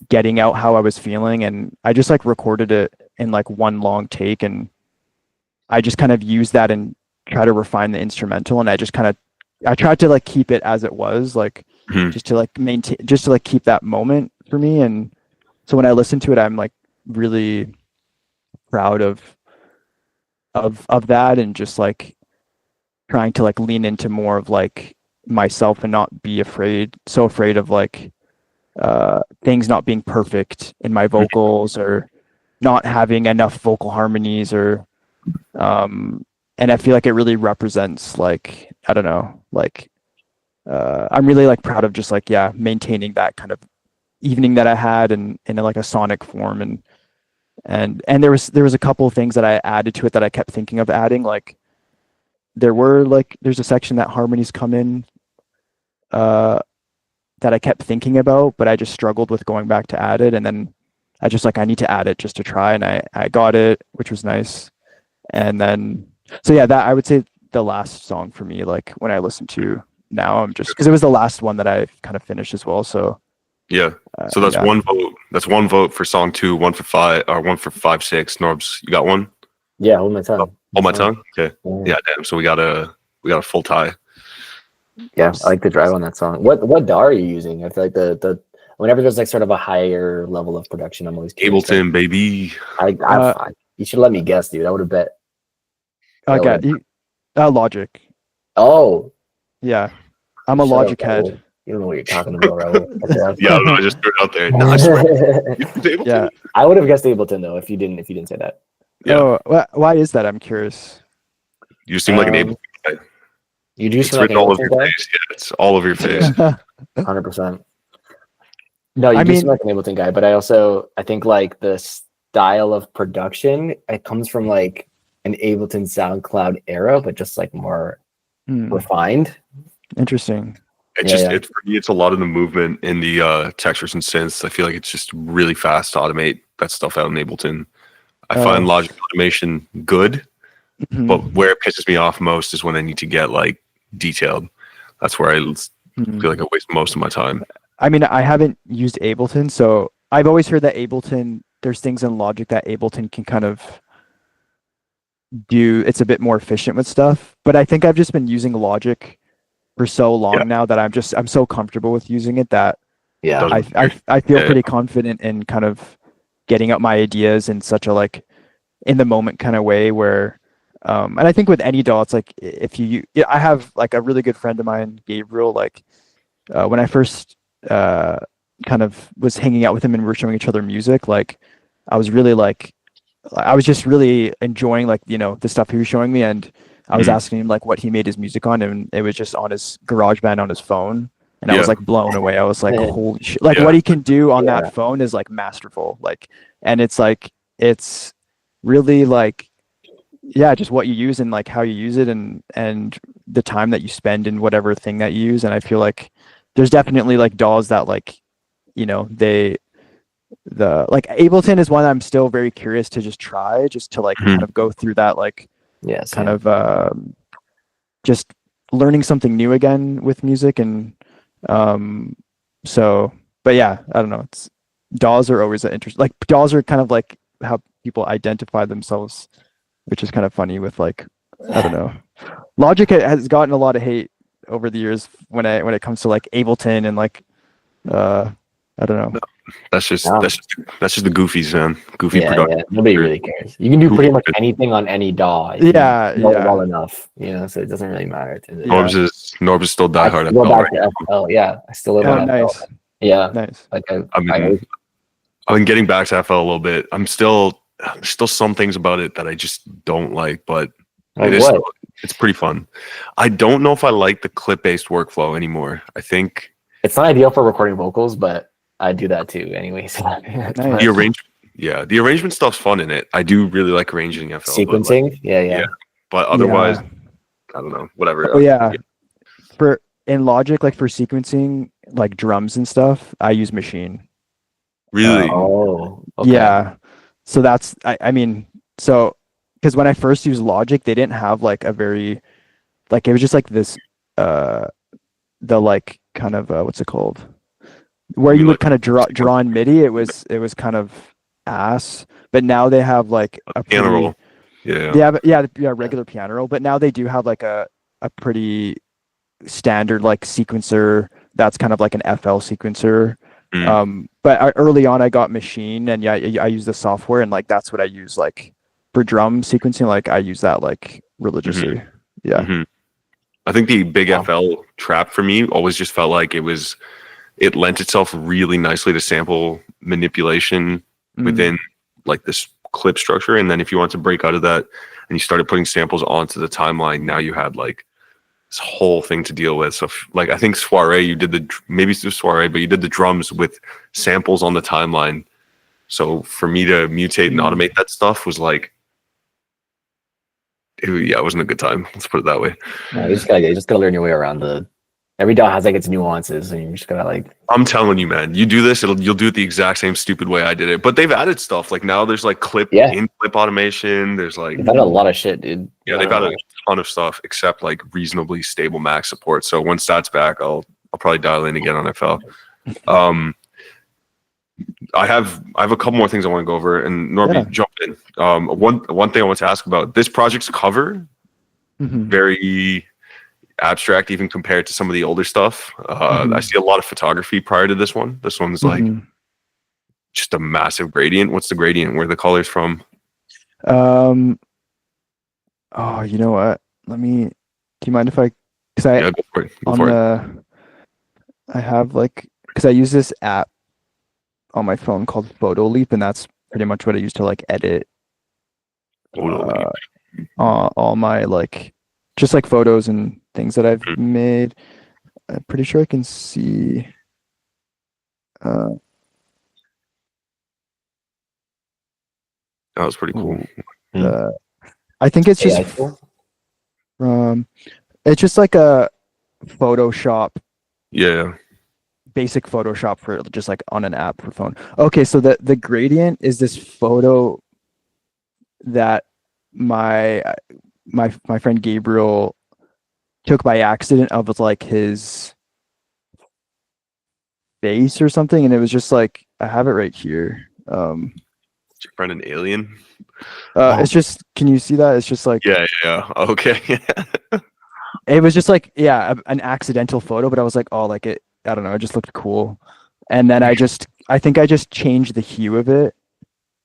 getting out how I was feeling, and I just like recorded it in like one long take, and I just kind of used that and try to refine the instrumental, and I tried to like keep it as it was, like just to like maintain, just to like keep that moment for me. And so when I listen to it, I'm like really proud of that, and just like trying to like lean into more of like myself and not be so afraid of like things not being perfect in my vocals, or not having enough vocal harmonies, or and I feel like it really represents, like, I don't know, like I'm really like proud of just like, yeah, maintaining that kind of evening that I had, and in like a sonic form. And there was a couple of things that I added to it that I kept thinking of adding. Like there's a section that harmonies come in that I kept thinking about, but I just struggled with going back to add it. And then I just like, I need to add it just to try. And I got it, which was nice. And then, so yeah, that I would say the last song for me, like when I listen to now, I'm just, because it was the last one that I kind of finished as well. So yeah. So that's one vote. That's one vote for song 2, one for 5, or one for 5, 6. Norbs, you got one? Yeah, hold my tongue. Hold my tongue? Okay. Yeah, damn. So we got a full tie. Yeah, I like the drive on that song. What DAW are you using? I feel like the whenever there's like sort of a higher level of production, I'm always curious. Ableton, baby. You should let me guess, dude. I would have bet. I got you. Logic. Oh, yeah. I'm a Logic head. You don't know what you're talking about, Raul. Yeah, I just threw it out there. No, I swear. Yeah, I would have guessed Ableton though if you didn't say that. Yeah. Oh, why is that? I'm curious. You seem like an Ableton guy. You do It's seem like an written all over Ableton your guy. face. Yeah, it's all over your face. 100%. No, you do seem like an Ableton guy, but I think like the style of production, it comes from like an Ableton SoundCloud era, but just like more refined. Interesting. It for me, it's a lot of the movement in the textures and synths. I feel like it's just really fast to automate that stuff out in Ableton. I find Logic automation good, but where it pisses me off most is when I need to get like detailed. That's where I feel like I waste most of my time. I mean, I haven't used Ableton, so I've always heard that there's things in Logic that Ableton can kind of do. It's a bit more efficient with stuff, but I think I've just been using Logic for so long now that I'm so comfortable with using it that I feel pretty confident in kind of getting out my ideas in such a like in the moment kind of way where and I think with any DAW, it's like I have like a really good friend of mine, Gabriel, like when I first kind of was hanging out with him and we were showing each other music, like I was just really enjoying like, the stuff he was showing me, and I was asking him like what he made his music on, and it was just on his GarageBand on his phone, and I was like blown away. I was like, holy shit, like what he can do on that phone is like masterful. Like, and it's like, it's really like, just what you use and like how you use it, and the time that you spend in whatever thing that you use. And I feel like there's definitely like DAWs that like, like Ableton is one I'm still very curious to just try, just to like kind of go through that like kind of just learning something new again with music. And so, but yeah, I don't know, it's DAWs are always interesting. Like DAWs are kind of like how people identify themselves, which is kind of funny with like, I don't know, Logic has gotten a lot of hate over the years when it comes to like Ableton and like I don't know. That's just No. that's just the goofies, man. Goofy Yeah, production. yeah. Nobody really cares. You can do pretty much anything on any DAW. if you Yeah, know it yeah. well enough, so it doesn't really matter. Yeah. Norbs is still I diehard still go FL, back right? to FL. Yeah, I still live Oh, on FL. nice, Yeah, nice. like I've been getting back to FL a little bit. There's still some things about it that I just don't like, but like it is what? it's pretty fun. I don't know if I like the clip-based workflow anymore. I think It's not ideal for recording vocals, but I do that too, anyways. Nice. the arrangement stuff's fun in it. I do really like arranging FL, but Sequencing, yeah. but otherwise, Yeah. I don't know. Whatever. Oh yeah. In Logic, like for sequencing, like drums and stuff, I use Machine. Really? Oh, okay. Yeah. So that's I mean, so because when I first used Logic, they didn't have like a very like it was just like this the like kind of what's it called? Where You you would like kind of draw in MIDI, it was kind of ass. But now they have like a piano pretty roll. Yeah. they have regular piano roll, but now they do have like a pretty standard like sequencer that's kind of like an FL sequencer. But early on I got Machine, and I use the software, and like that's what I use like for drum sequencing. Like I use that like religiously. Yeah. Mm-hmm. I think the big Wow. FL trap for me always just felt like it lent itself really nicely to sample manipulation within like this clip structure. And then if you want to break out of that and you started putting samples onto the timeline, now you had like this whole thing to deal with. So like I think Soiree, you did maybe it's just Soiree, but you did the drums with samples on the timeline. So for me to mutate and automate that stuff was like, it wasn't a good time. Let's put it that way. Yeah, you just gotta learn your way around every DAW has like its nuances, and you just gotta like. I'm telling you, man, you do this, you'll do it the exact same stupid way I did it. But they've added stuff. Like now there's like clip automation. There's like They've added a lot of shit, dude. yeah, they've added a ton of stuff except like reasonably stable Mac support. So once that's back, I'll probably dial in again on FL. I have a couple more things I want to go over, and Norby, jump in. One thing I want to ask about this project's cover, very abstract even compared to some of the older stuff. I see a lot of photography prior to this one. This one's like just a massive gradient. What's the gradient? Where are the colors from? Oh, you know what? Do you mind if I, because I, go for it. I have like, because I use this app on my phone called Photo Leap, and that's pretty much what I use to like edit all my like, just like photos and things that I've made. I'm pretty sure I can see. That was pretty cool. I think it's just it's just like a Photoshop. Yeah. Basic Photoshop for just like on an app for phone. Okay, so the gradient is this photo that my friend Gabriel took by accident of like his face or something, and it was just like I have it right here. Is your friend an alien? It's just, can you see that? It's just like yeah. Okay. it was just like an accidental photo, but I was like, oh, like it. I don't know. It just looked cool, and then I think I just changed the hue of it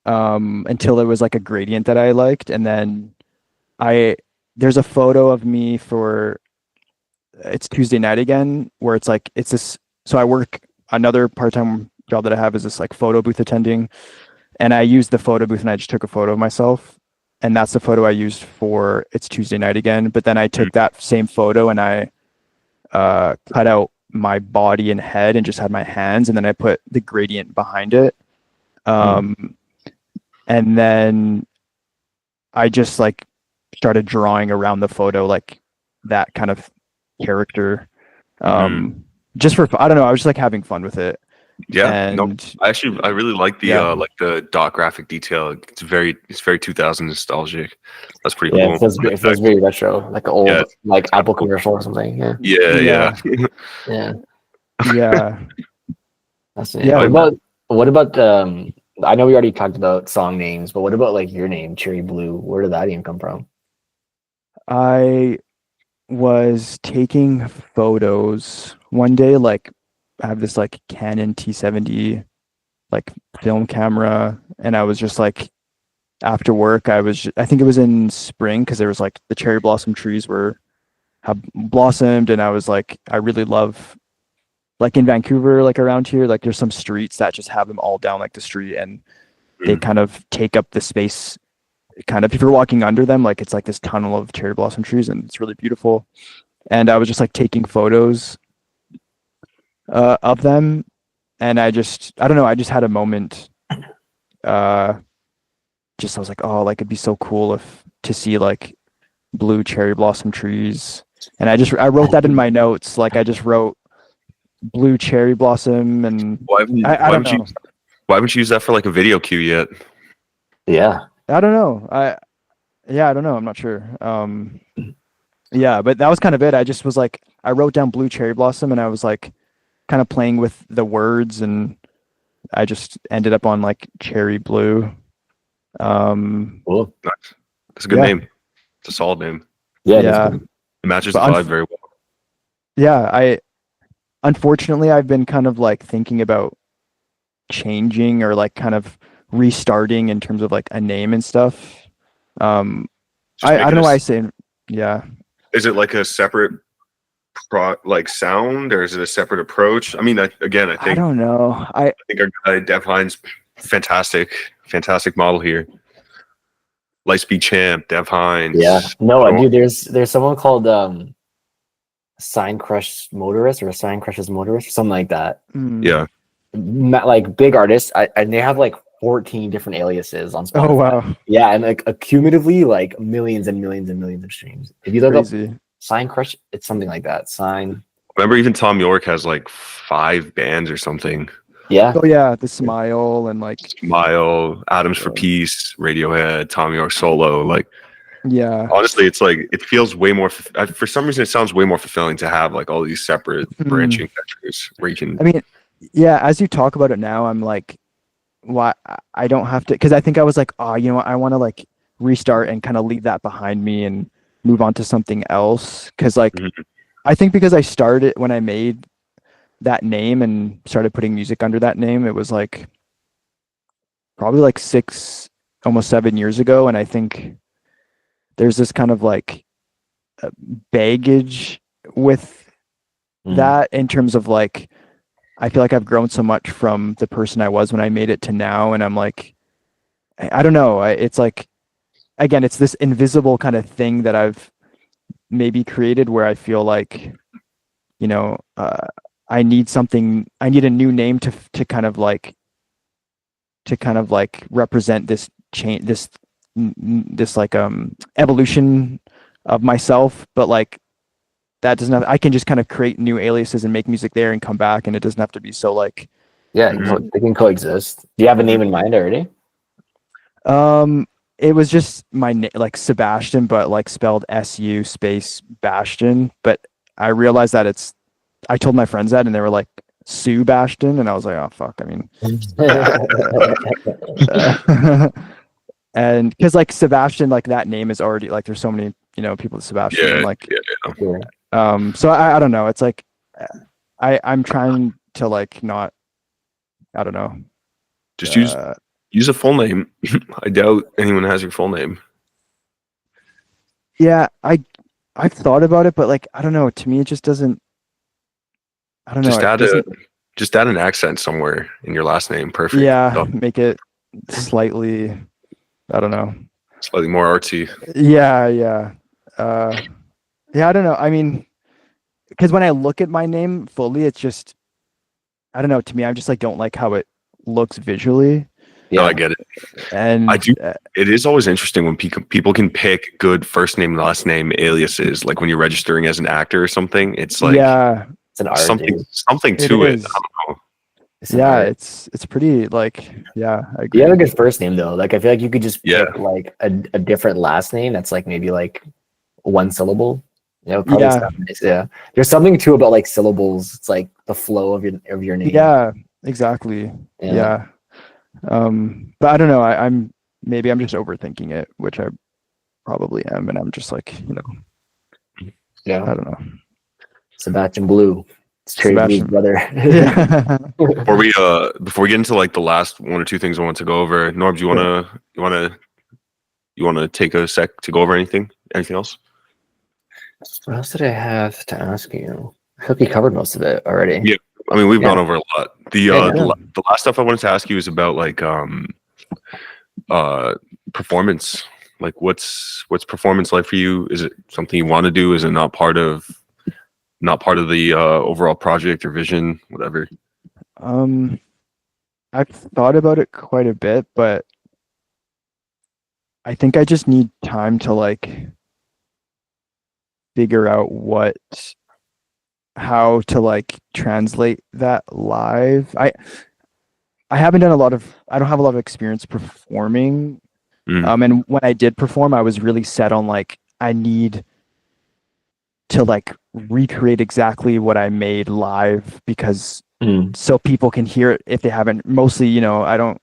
until it was like a gradient that I liked, and then there's a photo of me for It's Tuesday Night Again, where it's like it's this. So I work, another part-time job that I have is this like photo booth attending, and I used the photo booth and I just took a photo of myself, and that's the photo I used for It's Tuesday Night Again. But then I took that same photo and I cut out my body and head and just had my hands, and then I put the gradient behind it. And then I just like started drawing around the photo, like that kind of character. Just for, I don't know, I was just like having fun with it. Yeah. And I really like the dot graphic detail. It's very 2000 nostalgic. That's pretty cool. It feels very retro, like an old like Apple commercial or something. Yeah. That's it. What about I know we already talked about song names, but what about like your name, Cherry Blue? Where did that even come from? I was taking photos one day, like I have this like Canon T70 like film camera, and I was just like after work, I think it was in spring because there was like the cherry blossom trees have blossomed, and I was like, I really love like in Vancouver, like around here, like there's some streets that just have them all down like the street, and they kind of take up the space. Kind of, if you're walking under them, like it's like this tunnel of cherry blossom trees, and it's really beautiful. And I was just like taking photos of them, and I don't know, I just had a moment. Just I was like, oh, like it'd be so cool to see like blue cherry blossom trees, and I wrote that in my notes. Like I just wrote blue cherry blossom, and I don't know. Why haven't you used that for like a video cue yet? Yeah. I don't know. I don't know. I'm not sure. Yeah, but that was kind of it. I just was like, I wrote down blue cherry blossom, and I was like, kind of playing with the words, and I just ended up on like cherry blue. Cool. Nice. That's a good name. It's a solid name. Yeah. It matches the vibe very well. Yeah, unfortunately I've been kind of like thinking about changing or like kind of restarting in terms of like a name and stuff. I don't know why I say yeah. Is it like a separate like sound, or is it a separate approach? I mean, I don't know. I think our guy Dev Hines, fantastic model here. Lightspeed champ, Dev Hines. Yeah. No, dude, there's someone called Sign Crush Motorist or Sign Crushes Motorist or something like that. Yeah. Like big artists, and they have like 14 different aliases on Spotify. Oh wow. Yeah, and like cumulatively like millions and millions and millions of streams. If you look up Sign Crush, it's something like that. Sign. Remember, even Tom York has like 5 bands or something. Yeah. Oh yeah, the Smile and like Smile, Atoms for Peace, Radiohead, Tom York solo. Like, yeah. Honestly, it's like it feels way more. For some reason, it sounds way more fulfilling to have like all these separate branching vectors where you can. I mean, yeah. As you talk about it now, I'm like, why I don't have to? Because I think I was like, oh, you know what? I want to like restart and kind of leave that behind me and move on to something else. Because like, I think because I started when I made that name and started putting music under that name, it was like probably like 6, almost 7 years ago, and I think there's this kind of like baggage with that in terms of like I feel like I've grown so much from the person I was when I made it to now, and I'm like I don't know, it's like again it's this invisible kind of thing that I've maybe created where I feel like, you know, I need a new name to kind of like represent this change, this like evolution of myself, but like that doesn't have, I can just kind of create new aliases and make music there and come back, and it doesn't have to be so like they can coexist. Do you have a name in mind already? It was just my name, like Sebastian, but like spelled SU space Bastian. But I realized that I told my friends that, and they were like Su Bastian, and I was like, oh fuck. I mean, and because like Sebastian, like that name is already like there's so many people with Sebastian. Yeah, and, like, yeah. So I don't know. It's like I'm trying to like not. I don't know. Just use a full name. I doubt anyone has your full name. Yeah, I've thought about it, but like I don't know. To me, it just doesn't. I don't know. Just add an accent somewhere in your last name. Perfect. Yeah, make it slightly. I don't know. Slightly more artsy. Yeah. Yeah, I don't know. I mean, because when I look at my name fully, it's just. I don't know. To me, I just like don't like how it looks visually. Yeah, no, I get it. And I do. It is always interesting when people can pick good first name, last name aliases. Like when you're registering as an actor or something, it's like it's an art, something to it. I don't know. It's pretty like I agree. You have a good first name though. Like I feel like you could just pick like a different last name that's like maybe like one syllable. Yeah. There's something too about like syllables. It's like the flow of your name. Yeah, exactly. Yeah. But I don't know. I'm just overthinking it, which I probably am, and I'm just like, Yeah. I don't know. Sebastian Blue. It's Terry Blue's Sebastian. brother. Yeah. Before we get into like the last one or two things I want to go over, Norb, do you wanna take a sec to go over anything else? What else did I have to ask you? I hope you covered most of it already. Yeah, I mean we've Yeah. gone over a lot. Yeah. The last stuff I wanted to ask you is about like performance. Like what's performance like for you? Is it something you want to do? Is it not part of the overall project or vision, whatever? I've thought about it quite a bit, but I think I just need time to like figure out how to like translate that live. I haven't done I don't have a lot of experience performing. And when I did perform, I was really set on like I need to like recreate exactly what I made live because so people can hear it if they haven't. Mostly, you know, I don't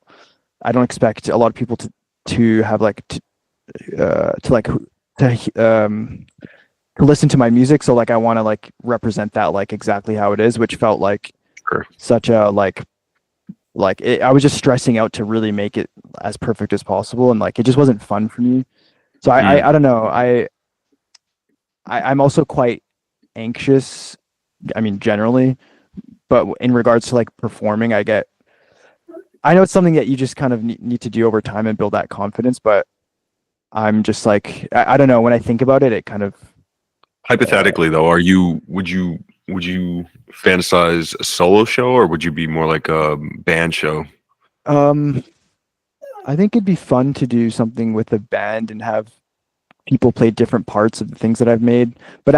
expect a lot of people to have like to listen to my music. So like I want to like represent that like exactly how it is, which felt like such a I was just stressing out to really make it as perfect as possible, and like it just wasn't fun for me. So I don't know. I'm also quite anxious. I mean, generally, but in regards to like performing, I know it's something that you just kind of need to do over time and build that confidence. But I'm just like I don't know. When I think about it, it kind of hypothetically though, would you fantasize a solo show or would you be more like a band show? I think it'd be fun to do something with a band and have people play different parts of the things that I've made. But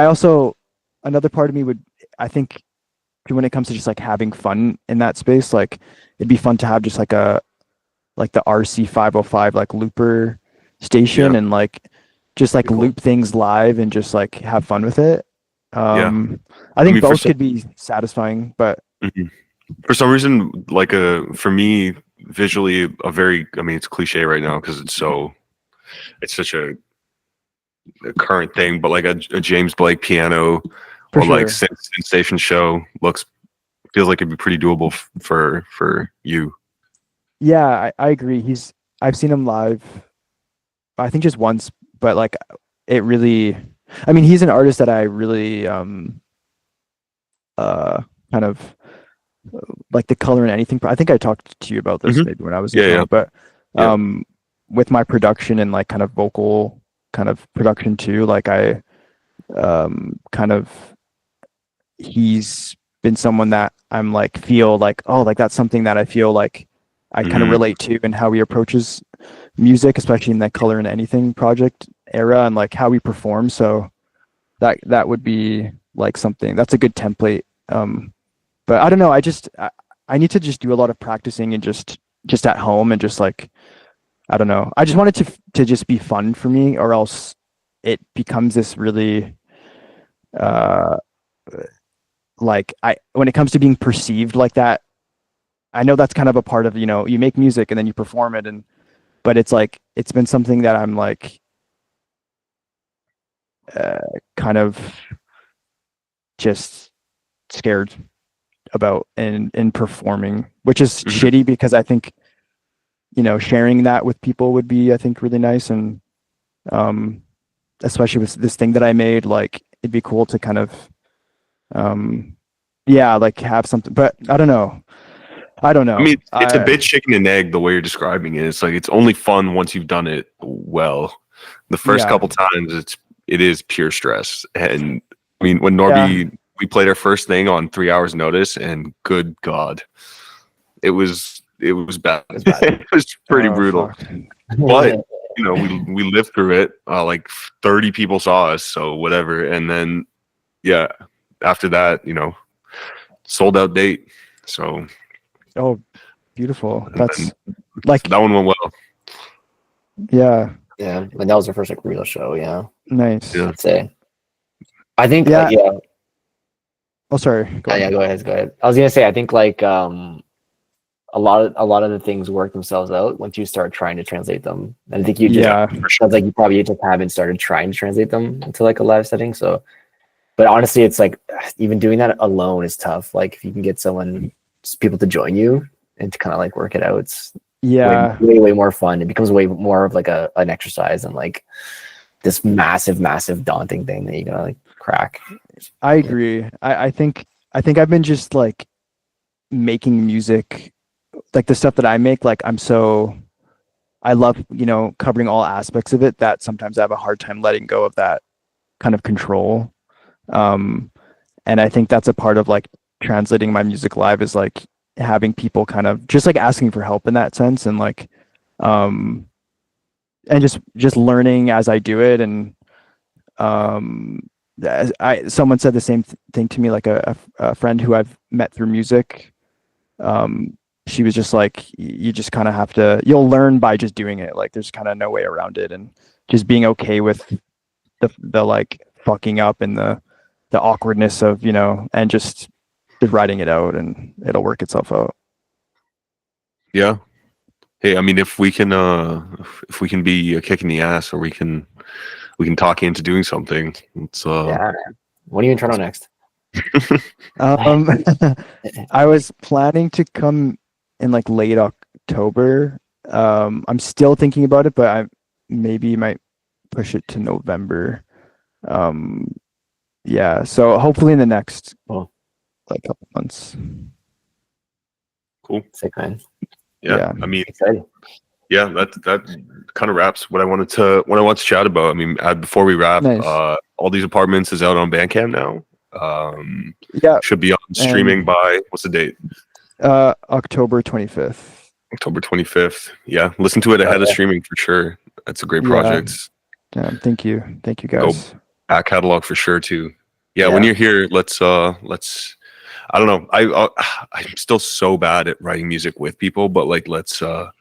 another part of me I think when it comes to just like having fun in that space, like it'd be fun to have just like the RC 505 like looper station and like just like loop things live and just like have fun with it. I think both could be satisfying, but for some reason, like for me, visually, it's cliche right now because it's such a current thing, but like a James Blake piano or like synth station show feels like it'd be pretty doable for you. Yeah, I agree. I've seen him live, I think just once, but like it really, I mean, he's an artist that I really kind of like the color and anything. I think I talked to you about this maybe when I was but with my production and like kind of vocal kind of production too, like I kind of he's been someone that I'm like feel like, oh, like that's something that I feel like I kind of relate to and how he approaches music, especially in that color and anything project era and like how we perform. So that would be like something that's a good template. But I don't know. I need to just do a lot of practicing and just at home and just like, I don't know. I just want it to just be fun for me, or else it becomes this really, like when it comes to being perceived like that, I know that's kind of a part of, you know, you make music and then you perform it but it's like, it's been something that I'm like, kind of just scared about in performing, which is shitty because I think, you know, sharing that with people would be, I think, really nice. And especially with this thing that I made, like it'd be cool to kind of like have something, but I don't know. I mean, it's a bit chicken and egg the way you're describing it. It's like it's only fun once you've done it well. The first couple times it is pure stress. And I mean, when we played our first thing on 3 hours notice, and good God, it was bad. It was pretty brutal. But you know, we lived through it. Like 30 people saw us, so whatever. And then after that, you know, sold out date. So beautiful. That's like that one went well. Yeah, and that was our first like real show. Nice. I'd say. I think Oh, sorry. Go ahead. I was gonna say I think like a lot of the things work themselves out once you start trying to translate them. And I think sounds like you probably just haven't started trying to translate them into like a live setting. So But honestly, it's like even doing that alone is tough. Like if you can get people to join you and to kind of like work it out, it's way more fun. It becomes way more of like an exercise and like this massive daunting thing that you gotta like crack. I agree. I think I've been just like making music, like the stuff that I make, like I love, covering all aspects of it, that sometimes I have a hard time letting go of that kind of control. And I think that's a part of like translating my music live, is like having people kind of just like asking for help in that sense, and like and just learning as I do it. And someone said the same thing to me, like a friend who I've met through music. She was just like, you just kind of have to, you'll learn by just doing it. Like there's kind of no way around it, and just being okay with the like fucking up and the awkwardness of, and just writing it out, and it'll work itself out. Yeah. Hey, I mean, if we can be a kick in the ass, or we can talk you into doing something. It's yeah. When are you in Toronto next? I was planning to come in like late October. I'm still thinking about it, but I maybe might push it to November. Yeah, so hopefully in the next like couple months. Cool. Sick, man. Yeah. I mean, exciting. Yeah, that kind of wraps what I wanted to chat about. I mean, before we wrap, Nice. All These Apartments is out on Bandcamp now. Yeah, should be on streaming by, what's the date? October 25th. October 25th. Yeah, listen to it ahead of streaming for sure. That's a great project. Yeah, thank you guys. Go back catalog for sure too. Yeah, when you're here, let's I don't know. I'm still so bad at writing music with people, but like let's at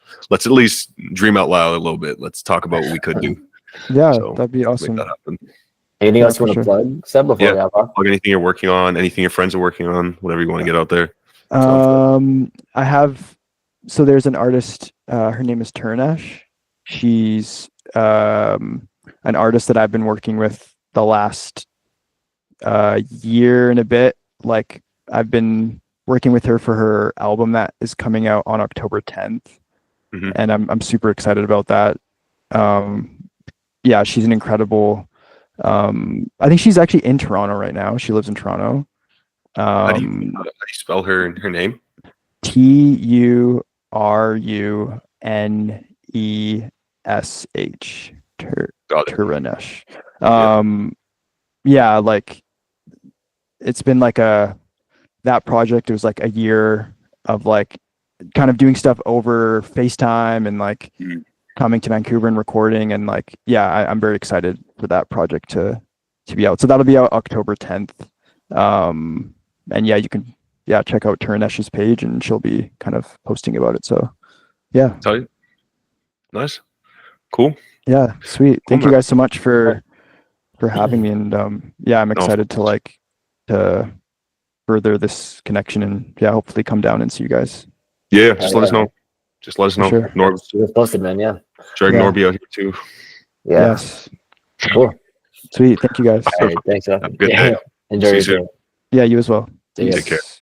least dream out loud a little bit. Let's talk about what we could do. Yeah, that'd be awesome. Make that happen. Anything else you want to plug, Seb, before we hop off? Plug anything you're working on, anything your friends are working on, whatever you want to get out there. I have, so there's an artist, her name is Turnesh. She's an artist that I've been working with the last year and a bit. Like I've been working with her for her album that is coming out on October 10th. Mm-hmm. And I'm super excited about that. Yeah, she's an incredible, I think she's actually in Toronto right now. She lives in Toronto. How do you spell her name? Turnesh. Turnesh. Yeah, like it's been like that project. It was like a year of like kind of doing stuff over FaceTime and like coming to Vancouver and recording, and like I'm very excited for that project to be out. So that'll be out October 10th. And you can check out Turnesh's page, and she'll be kind of posting about it. So nice, cool. Yeah, sweet. Thank you guys so much for having me, and I'm excited to further this connection, and hopefully come down and see you guys. Yeah, just let us know. Just let us know. Sure. Norb, posted, man. Yeah. drag Norby out here too. Yeah. Yes. Cool. Sweet. Thank you guys. All right. Thanks. Have a good day. Enjoy See you your soon. day. Yeah, you as well. See ya. Take care.